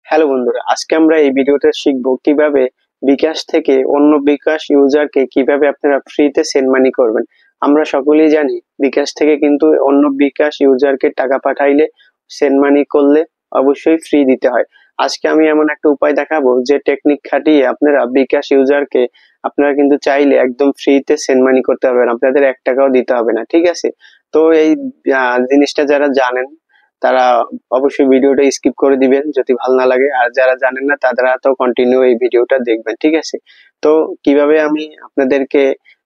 Hello বন্ধুরা, আজকে আমরা এই ভিডিওতে শিখবো কিভাবে বিকাশ থেকে অন্য বিকাশ ইউজারকে কিভাবে আপনারা ফ্রিতে সেন্ড মানি করবেন। আমরা সকলেই জানি বিকাশ থেকে কিন্তু অন্য বিকাশ ইউজারকে টাকা পাঠাইলে সেন্ড মানি করলে অবশ্যই ফ্রি দিতে হয়। আজকে আমি এমন একটা উপায় দেখাবো যে টেকনিক খাটিয়ে আপনারা বিকাশ ইউজারকে আপনারা কিন্তু চাইলে একদম ফ্রিতে সেন্ড মানি করতে পারবেন, আপনাদের 1 টাকাও দিতে হবে না। ঠিক আছে? তো এই জিনিসটা যারা জানেন তারা অবশ্যই ভিডিওটা স্কিপ করে দিবেন যদি ভালো না লাগে, আর যারা জানেন না তারা তো কন্টিনিউ এই ভিডিওটা দেখবেন। ঠিক আছে? তো কিভাবে আমি আপনাদেরকে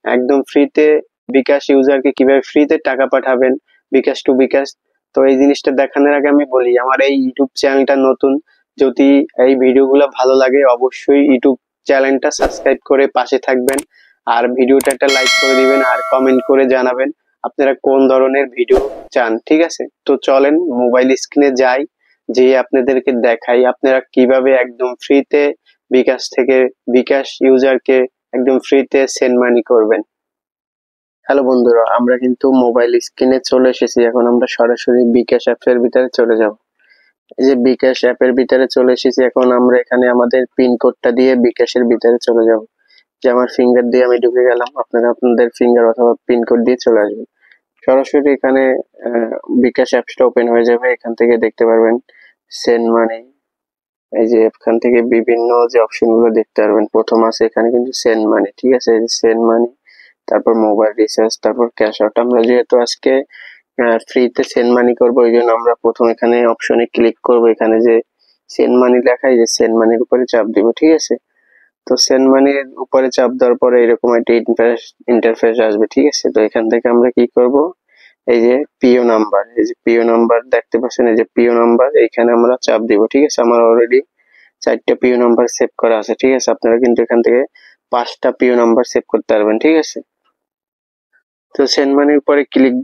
একদম ফ্রিতে বিকাশ ইউজারকে কিভাবে ফ্রিতে টাকা পাঠাবেন বিকাশ টু বিকাশ, তো এই জিনিসটা দেখানোর আগে আমি বলি আমার এই ইউটিউব চ্যানেলটা নতুন। যদি এই ভিডিওগুলো ভালো লাগে অবশ্যই ইউটিউব চ্যানেলটা সাবস্ক্রাইব করে পাশে থাকবেন, আর ভিডিওটা একটা লাইক করে দিবেন আর কমেন্ট করে জানাবেন আপনারা কোন ধরনের ভিডিও চান। ঠিক আছে? তো চলেন মোবাইল স্ক্রিনে যাই, যে আপনাদেরকে দেখাই আপনারা কিভাবে একদম ফ্রিতে বিকাশ থেকে বিকাশ ইউজারকে একদম ফ্রিতে সেন্ড মানি করবেন। হ্যালো বন্ধুরা, আমরা কিন্তু মোবাইল স্ক্রিনে চলে এসেছি। এখন আমরা সরাসরি বিকাশ অ্যাপের ভিতরে চলে যাব। এই যে বিকাশ অ্যাপের ভিতরে চলে এসেছি, এখন আমরা এখানে আমাদের পিন কোডটা দিয়ে বিকাশের ভিতরে চলে যাব। যে আমার ফিঙ্গার দিয়ে আমি ঢুকে গেলাম, আপনারা আপনাদের ফিঙ্গার অথবা পিন কোড দিয়ে চলে আসবেন। সরাসরি এখানে বিকাশ অ্যাপসটা ওপেন হয়ে যাবে। এখান থেকে দেখতে পারবেন সেন্ড মানি। এই যে এখান থেকে বিভিন্ন যে অপশনগুলো দেখতে পারবেন, প্রথম আছে এখানে কিন্তু সেন্ড মানি। ঠিক আছে? সেন্ড মানি, তারপর মোবাইল রিচার্জ, তারপর ক্যাশ আউট। আমরা যেহেতু আজকে ফ্রিতে সেন্ড মানি করবো, এই জন্য আমরা প্রথম এখানে অপশনে ক্লিক করব। এখানে যে সেন্ড মানি লেখা, এই যে সেন্ড মানির উপরে চাপ দিব। ঠিক আছে? তো সেন্ড মানির উপরে চাপ দেওয়ার পরে এরকম একটা ইন্টারফেস আসবে। ঠিক আছে? তো এখান থেকে আমরা কি করব, এই যে পিও নাম্বার, এই যে পিও নাম্বার দেখতে পাচ্ছেন, এই যে পিও নাম্বার, এইখানে আমরা চাপ দিব। ঠিক আছে? আমার অলরেডি 4টা পিও নাম্বার সেভ করা আছে। ঠিক আছে? আপনারা কিন্তু এখান থেকে 5টা পিও নাম্বার সেভ করতে পারবেন। ঠিক আছে? তো সেন্ড মানির উপরে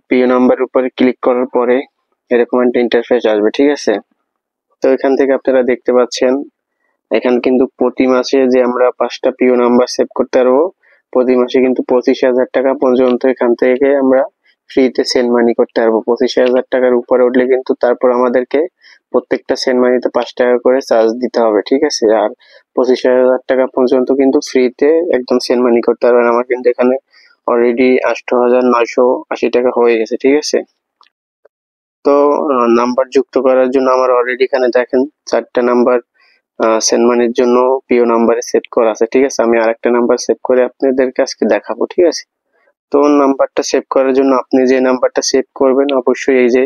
পিও নাম্বারের উপরে ক্লিক করার পরে এরকম একটা ইন্টারফেস আসবে। ঠিক আছে? তো এখান থেকে আপনারা দেখতে পাচ্ছেন এখানে কিন্তু প্রতি মাসে যে আমরা 5টা পিও নাম্বার সেভ করতে পারবো, প্রতি মাসে কিন্তু 25,000 টাকা পর্যন্ত এখান থেকে আমরা ফ্রিতে সেন্ড মানি করতে পারবো। 25,000 টাকার উপরে উঠলে কিন্তু তারপর আমাদেরকে প্রত্যেকটা সেন্ড মানিতে 5 টাকা করে চার্জ দিতে হবে। ঠিক আছে? আর 25,000 টাকা পর্যন্ত কিন্তু ফ্রিতে একদম সেন্ড মানি করতে পারবেন। আমার কিন্তু এখানে অলরেডি 8,980 টাকা হয়ে গেছে। ঠিক আছে? তো নাম্বার যুক্ত করার জন্য আমার অলরেডি এখানে দেখেন 4টা নাম্বার সেন্ড মানির জন্য পিও নাম্বারে সেট করা আছে। ঠিক আছে? আমি আরেকটা নাম্বার সেভ করে আপনাদেরকে আজকে দেখাবো। ঠিক আছে? তো নাম্বারটা সেভ করার জন্য আপনি যে নাম্বারটা সেভ করবেন অবশ্যই এই যে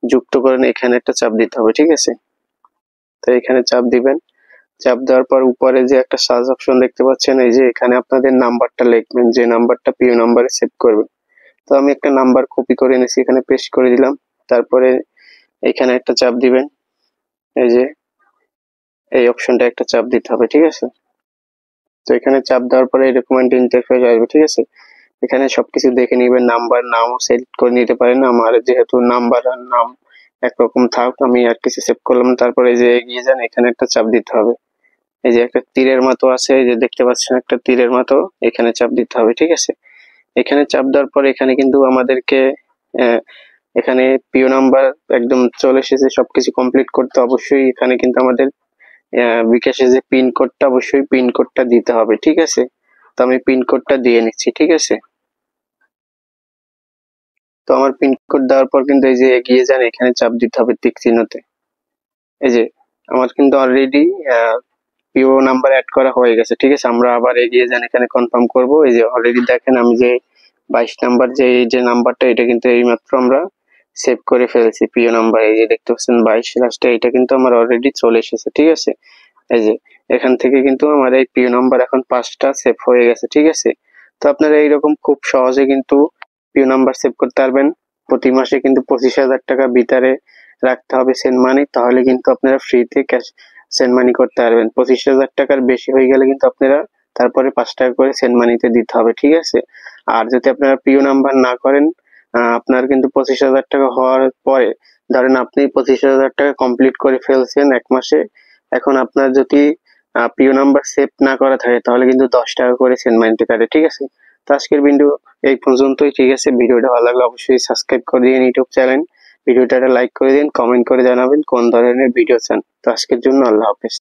যুক্ত করেন এখানে একটা চাপ দিতে হবে। ঠিক আছে? তো এখানে চাপ দিবেন। চাপ দেওয়ার পর উপরে যে একটা সার্চ অপশন দেখতে পাচ্ছেন, এই যে এখানে আপনাদের নাম্বারটা লিখবেন, যে নাম্বারটা পিও নাম্বারে সেভ করবেন। তো আমি একটা নাম্বার কপি করে এনেছি, এখানে পেস্ট করে দিলাম। তারপরে এখানে একটা চাপ দিবেন, এই যে এই অপশনটা একটা চাপ দিতে হবে। ঠিক আছে? তো এখানে চাপ দেওয়ার পরে এরকম একটা ইন্টারফেস আসবে। ঠিক আছে? এখানে সবকিছু দেখে নিবেন, নাম্বার নামও সিলেক্ট করে নিতে পারেন। আমার যেহেতু নাম্বার আর নাম একরকম থাক, আমি আর কিছু সেভ করলাম না। তারপরে যে এগিয়ে যান, এখানে একটা চাপ দিতে হবে। এই যে একটা তীরের মতো আছে, এই যে দেখতে পাচ্ছেন একটা তীরের মতো, এখানে চাপ দিতে হবে। ঠিক আছে? এখানে চাপ দেওয়ার পর এখানে কিন্তু আমাদেরকে আহ, এখানে পিও নাম্বার একদম চলে এসেছে। সবকিছু কমপ্লিট করতে অবশ্যই এখানে কিন্তু আমাদের বিকাশে যে পিন কোডটা, অবশ্যই পিন কোডটা দিতে হবে। ঠিক আছে? তো আমি পিন কোডটা দিয়ে নিচ্ছি। ঠিক আছে? তো আমার পিন কোড দেওয়ার পর কিন্তু এই যে এগিয়ে যান, এখানে চাপ দিতে হবে টিক চিহ্নতে। এই যে আমার কিন্তু অলরেডি পিও নাম্বার অ্যাড করা হয়ে গেছে। ঠিক আছে? আমরা আবার এগিয়ে যান, এখানে কনফার্ম করব। এই যে অলরেডি দেখেন আমি যে 22 নাম্বার যে এই যে নাম্বারটা, এটা কিন্তু এইমাত্র আমরা সেভ করে ফেলেছি পিও নাম্বার। এই যে দেখতে পাচ্ছেন 22 লাস্টে, এটা কিন্তু আমার অলরেডি চলে এসেছে। ঠিক আছে? এই যে এখান থেকে কিন্তু আমার এই পিও নাম্বার এখন 5টা সেভ হয়ে গেছে। ঠিক আছে? তো আপনারা এইরকম খুব সহজে কিন্তু পিও নাম্বার সেভ করতে পারবেন। প্রতি মাসে কিন্তু 25,000 টাকা ভিতরে রাখতে হবে সেন্ড মানি, তাহলে কিন্তু আপনারা ফ্রিতে ক্যাশ সেন্ড মানি করতে পারবেন। 25,000 টাকার বেশি হয়ে গেলে কিন্তু আপনারা তারপরে 5 টাকা করে সেন্ড মানিতে দিতে হবে। ঠিক আছে? আর যদি আপনারা পিও নাম্বার না করেন, আপনার কিন্তু 25,000 টাকা হওয়ার পরে, ধরেন আপনি 25,000 টাকা কমপ্লিট করে ফেলছেন 1 মাসে, এখন আপনার যদি পিও নাম্বার সেভ না করা থাকে তাহলে কিন্তু 10 টাকা করে সেন্ড মানিতে কাটে। ঠিক আছে? তো আজকের ভিডিও এই পর্যন্তই। ঠিক আছে? ভিডিওটা ভালো লাগলে অবশ্যই সাবস্ক্রাইব করে দিন ইউটিউব চ্যানেল। ভিডিওটা লাইক করে দিন, কমেন্ট করে জানাবেন কোন ধরনের ভিডিও চান। তো আজকের জন্য আল্লাহ হাফেজ।